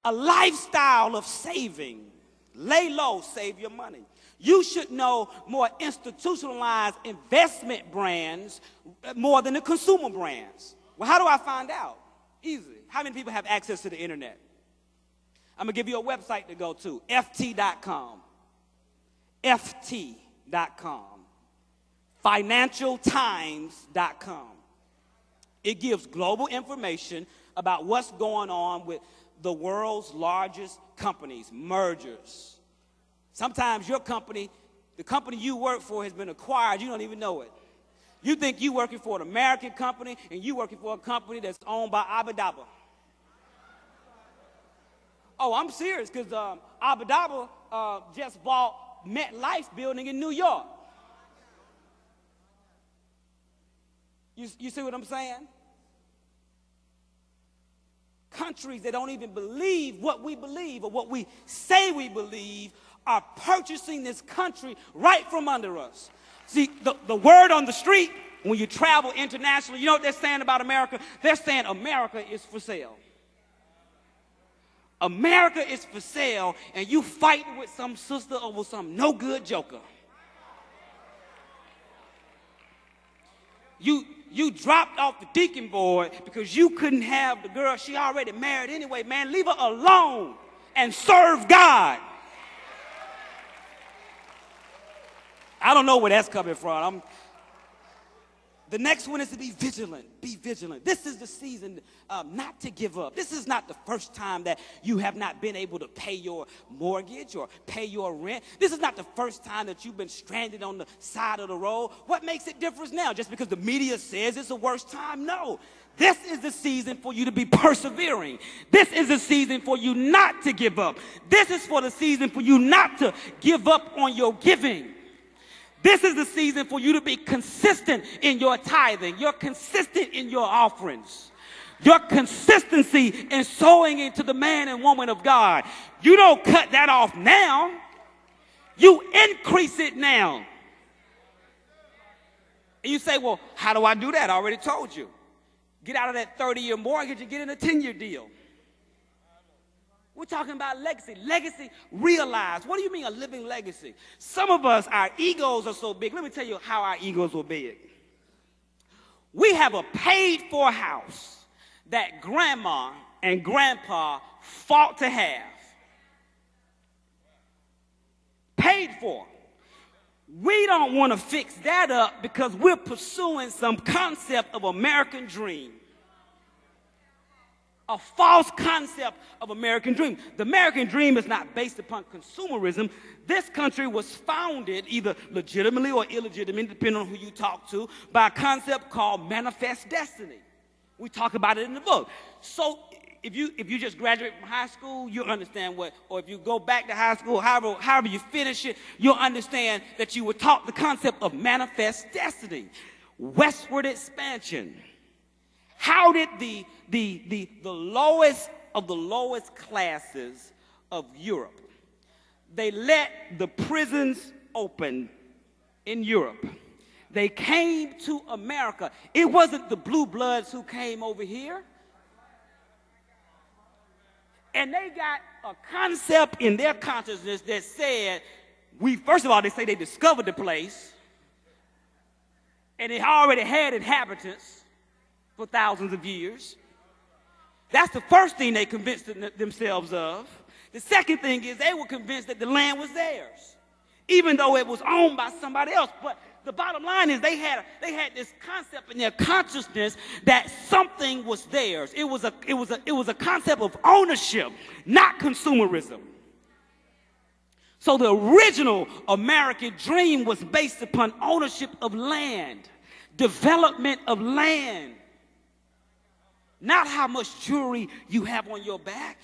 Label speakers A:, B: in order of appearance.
A: A lifestyle of saving. Lay low, save your money. You should know more institutionalized investment brands more than the consumer brands. Well, how do I find out? Easy. How many people have access to the internet? I'm going to give you a website to go to, ft.com. ft.com. financialtimes.com. It gives global information about what's going on with the world's largest companies, mergers. Sometimes your company, the company you work for, has been acquired. You don't even know it. You think you're working for an American company, and you're working for a company that's owned by Abu Dhabi. Oh, I'm serious, because Abu Dhabi just bought MetLife building in New York. You see what I'm saying? Countries that don't even believe what we believe or what we say we believe are purchasing this country right from under us. See, the word on the street, when you travel internationally, you know what they're saying about America? They're saying America is for sale. America is for sale, and you fighting with some sister over some no-good joker. You dropped off the deacon board because you couldn't have the girl. She already married anyway. Man, leave her alone and serve God. I don't know where that's coming from. The next one is to be vigilant. Be vigilant. This is the season not to give up. This is not the first time that you have not been able to pay your mortgage or pay your rent. This is not the first time that you've been stranded on the side of the road. What makes it different now? Just because the media says it's the worst time? No. This is the season for you to be persevering. This is the season for you not to give up. This is for the season for you not to give up on your giving. This is the season for you to be consistent in your tithing. You're consistent in your offerings. Your consistency in sowing into the man and woman of God. You don't cut that off now. You increase it now. And you say, well, how do I do that? I already told you. Get out of that 30-year mortgage and get in a 10-year deal. We're talking about legacy. Legacy realized. What do you mean a living legacy? Some of us, our egos are so big. Let me tell you how our egos were big. We have a paid-for house that grandma and grandpa fought to have. Paid for. We don't want to fix that up because we're pursuing some concept of American dream. A false concept of American dream. The American dream is not based upon consumerism. This country was founded, either legitimately or illegitimately, depending on who you talk to, by a concept called manifest destiny. We talk about it in the book. So if you just graduate from high school, you'll understand what, or if you go back to high school, however you finish it, you'll understand that you were taught the concept of manifest destiny. Westward expansion. How did the lowest of the lowest classes of Europe, they let the prisons open in Europe. They came to America. It wasn't the blue bloods who came over here. And they got a concept in their consciousness that said, first of all, they say they discovered the place, and it already had inhabitants for thousands of years. That's the first thing they convinced themselves of. The second thing is they were convinced that the land was theirs, even though it was owned by somebody else. But the bottom line is they had this concept in their consciousness that something was theirs. It was a concept of ownership, not consumerism. So the original American dream was based upon ownership of land, development of land. Not how much jewelry you have on your back.